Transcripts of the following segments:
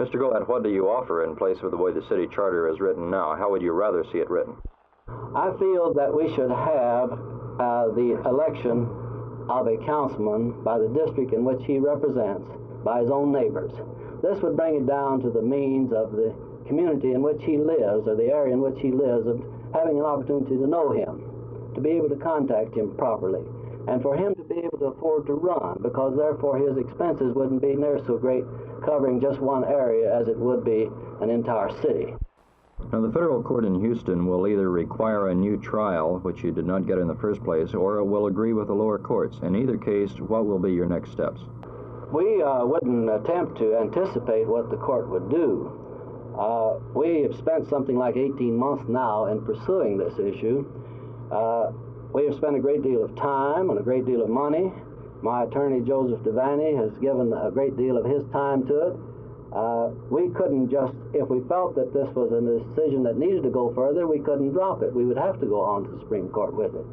Mr. Gillette, what do you offer in place of the way the city charter is written now? How would you rather see it written? I feel that we should have the election of a councilman by the district in which he represents, by his own neighbors. This would bring it down to the means of the community in which he lives, or the area in which he lives, of having an opportunity to know him, to be able to contact him properly, and for him to be able to afford to run, because therefore his expenses wouldn't be near so great covering just one area as it would be an entire city. Now, the federal court in Houston will either require a new trial, which you did not get in the first place, or it will agree with the lower courts. In either case, what will be your next steps? We wouldn't attempt to anticipate what the court would do. We have spent something like 18 months now in pursuing this issue. We have spent a great deal of time and a great deal of money. My attorney, Joseph Devaney, has given a great deal of his time to it. We couldn't just, if we felt that this was a decision that needed to go further, we couldn't drop it. We would have to go on to the Supreme Court with it.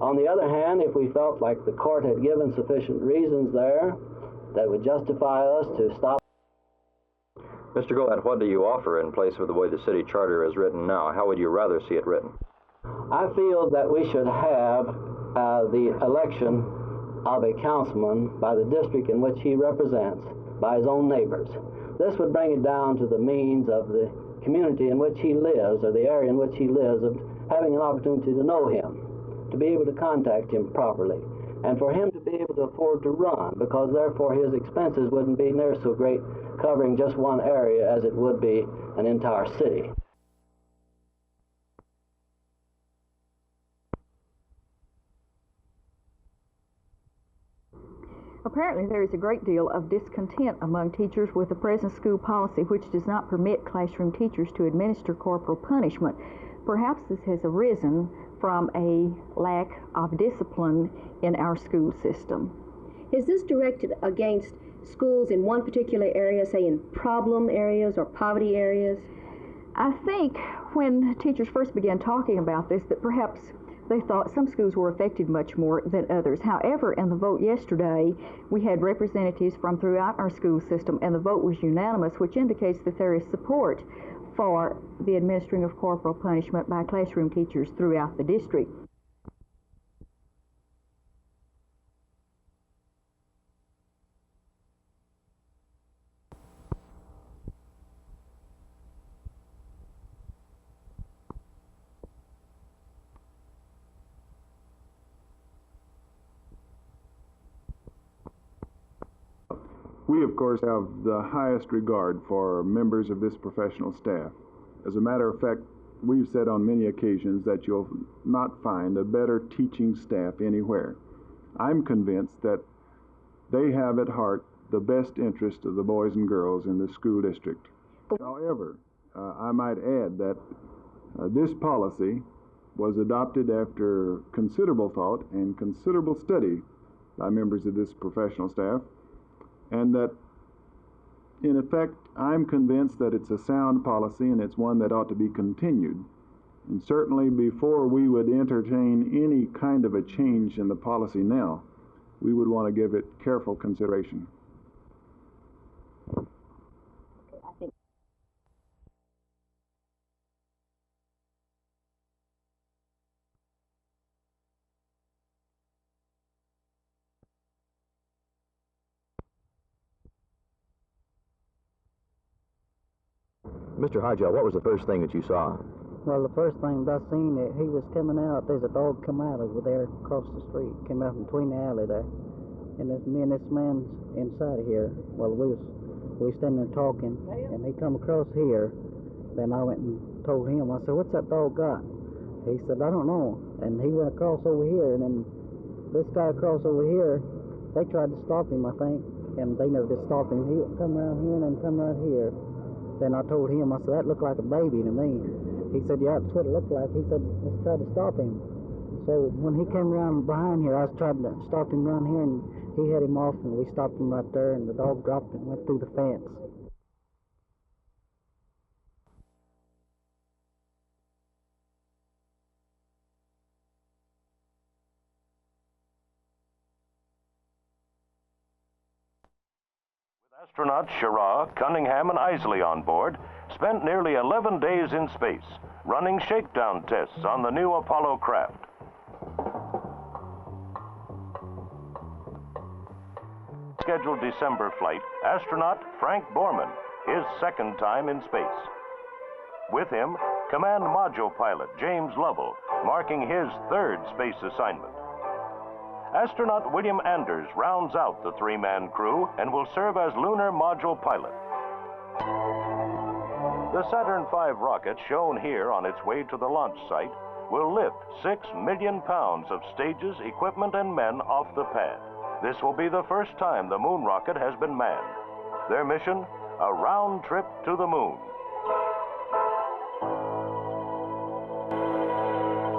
On the other hand, if we felt like the court had given sufficient reasons there that would justify us to stop. Mr. Gillette, what do you offer in place of the way the city charter is written now? How would you rather see it written? I feel that we should have the election of a councilman by the district in which he represents, by his own neighbors. This would bring it down to the means of the community in which he lives, or the area in which he lives, of having an opportunity to know him, to be able to contact him properly, and for him to be able to afford to run, because therefore his expenses wouldn't be near so great covering just one area as it would be an entire city. Apparently there is a great deal of discontent among teachers with the present school policy, which does not permit classroom teachers to administer corporal punishment. Perhaps this has arisen from a lack of discipline in our school system. Is this directed against schools in one particular area, say in problem areas or poverty areas? I think when teachers first began talking about this, that perhaps they thought some schools were affected much more than others. However, in the vote yesterday, we had representatives from throughout our school system, and the vote was unanimous, which indicates that there is support for the administering of corporal punishment by classroom teachers throughout the district. We, of course, have the highest regard for members of this professional staff. As a matter of fact, we've said on many occasions that you'll not find a better teaching staff anywhere. I'm convinced that they have at heart the best interest of the boys and girls in the school district. However, I might add that this policy was adopted after considerable thought and considerable study by members of this professional staff, and that, in effect, I'm convinced that it's a sound policy and it's one that ought to be continued. And certainly before we would entertain any kind of a change in the policy now, we would want to give it careful consideration. Mr. Hydell, what was the first thing that you saw? Well, the first thing I seen, that he was coming out, there's a dog come out over there across the street, came out from between the alley there. And me and this man's inside of here. Well, we was standing there talking, and he come across here. Then I went and told him, I said, what's that dog got? He said, I don't know. And he went across over here, and then this guy across over here, they tried to stop him, I think, and they never did stop him. He come around here and then come right here. Then I told him, I said, that looked like a baby to me. He said, yeah, that's what it looked like. He said, let's try to stop him. So when he came around behind here, I was trying to stop him around here, and he had him off, and we stopped him right there, and the dog dropped and went through the fence. Astronauts Schirra, Cunningham, and Isley on board spent nearly 11 days in space, running shakedown tests on the new Apollo craft. Scheduled December flight, astronaut Frank Borman, his second time in space. With him, Command Module Pilot James Lovell, marking his third space assignment. Astronaut William Anders rounds out the three-man crew and will serve as lunar module pilot. The Saturn V rocket, shown here on its way to the launch site, will lift 6 million pounds of stages, equipment, and men off the pad. This will be the first time the moon rocket has been manned. Their mission, a round trip to the moon.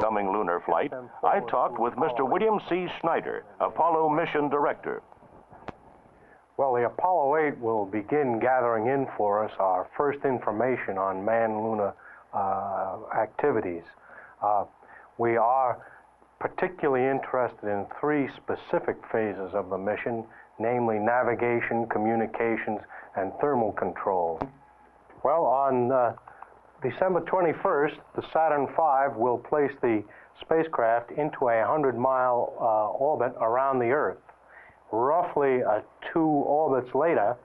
Coming lunar flight, I talked with Mr. William C. Schneider, Apollo Mission Director. Well, the Apollo 8 will begin gathering in for us our first information on manned lunar activities. We are particularly interested in 3 specific phases of the mission, namely navigation, communications, and thermal control. Well, on December 21st, the Saturn V will place the spacecraft into a 100-mile orbit around the Earth. Roughly 2 orbits later,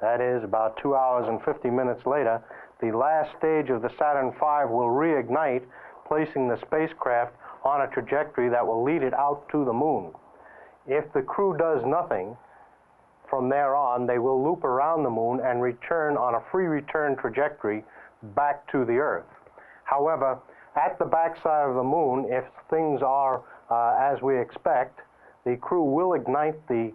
that is about 2 hours and 50 minutes later, the last stage of the Saturn V will reignite, placing the spacecraft on a trajectory that will lead it out to the moon. If the crew does nothing, from there on, they will loop around the moon and return on a free return trajectory back to the Earth. However, at the backside of the moon, if things are as we expect, the crew will ignite the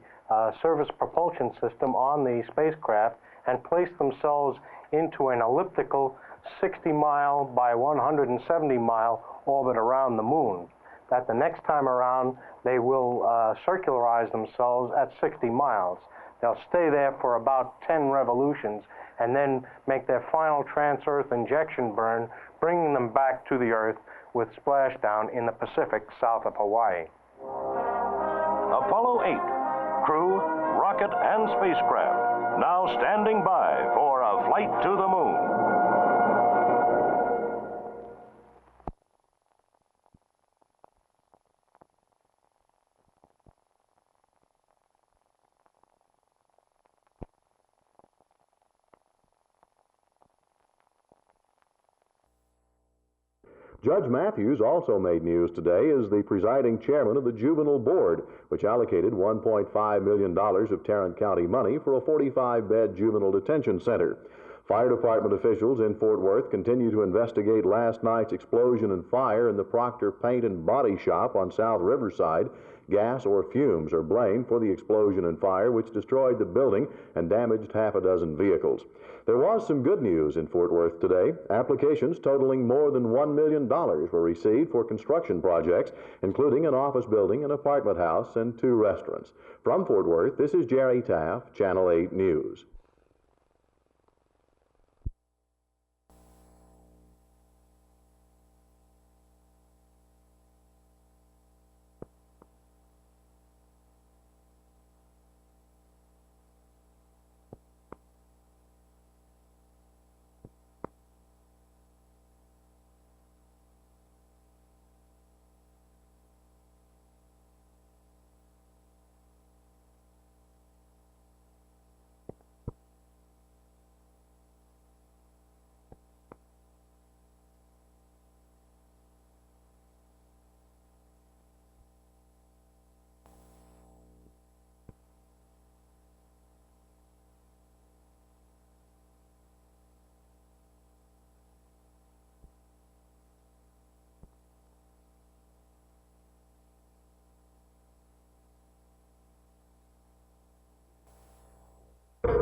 service propulsion system on the spacecraft and place themselves into an elliptical 60-mile by 170-mile orbit around the moon. That the next time around, they will circularize themselves at 60 miles. They'll stay there for about 10 revolutions and then make their final trans-Earth injection burn, bringing them back to the Earth with splashdown in the Pacific south of Hawaii. Apollo 8, crew, rocket, and spacecraft, now standing by for a flight to the moon. Judge Matthews also made news today as the presiding chairman of the Juvenile Board, which allocated $1.5 million of Tarrant County money for a 45-bed juvenile detention center. Fire department officials in Fort Worth continue to investigate last night's explosion and fire in the Proctor Paint and Body Shop on South Riverside. Gas or fumes are blamed for the explosion and fire, which destroyed the building and damaged half a dozen vehicles. There was some good news in Fort Worth today. Applications totaling more than $1 million were received for construction projects, including an office building, an apartment house, and 2 restaurants. From Fort Worth, this is Jerry Taft, Channel 8 News.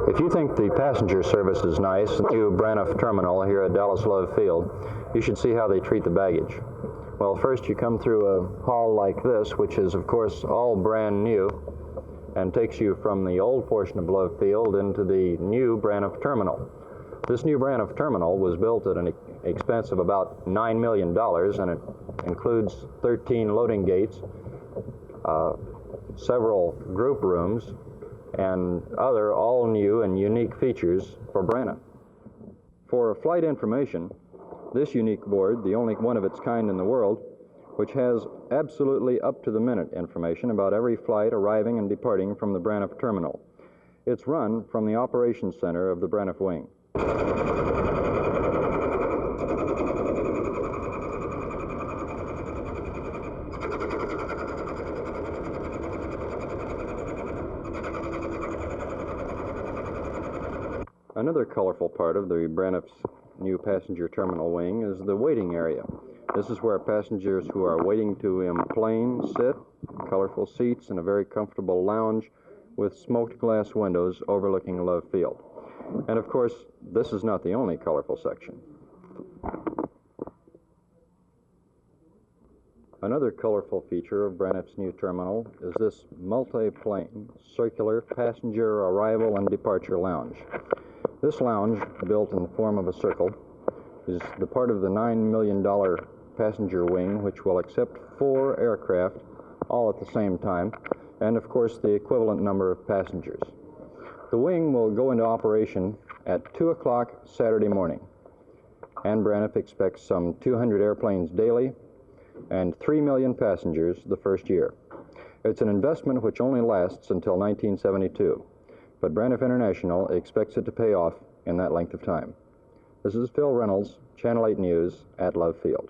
If you think the passenger service is nice, the new Braniff Terminal here at Dallas Love Field, you should see how they treat the baggage. Well, first you come through a hall like this, which is of course all brand new, and takes you from the old portion of Love Field into the new Braniff Terminal. This new Braniff Terminal was built at an expense of about $9 million, and it includes 13 loading gates, several group rooms, and other all-new and unique features for Braniff. For flight information, this unique board, the only one of its kind in the world, which has absolutely up-to-the-minute information about every flight arriving and departing from the Braniff terminal. It's run from the operations center of the Braniff wing. Another colorful part of the Braniff's new passenger terminal wing is the waiting area. This is where passengers who are waiting to emplane sit, colorful seats, and a very comfortable lounge with smoked glass windows overlooking Love Field. And of course, this is not the only colorful section. Another colorful feature of Braniff's new terminal is this multi-plane, circular passenger arrival and departure lounge. This lounge, built in the form of a circle, is the part of the $9 million passenger wing, which will accept 4 aircraft all at the same time, and of course the equivalent number of passengers. The wing will go into operation at 2 o'clock Saturday morning, and Braniff expects some 200 airplanes daily and 3 million passengers the first year. It's an investment which only lasts until 1972, but Braniff International expects it to pay off in that length of time. This is Phil Reynolds, Channel 8 News at Love Field.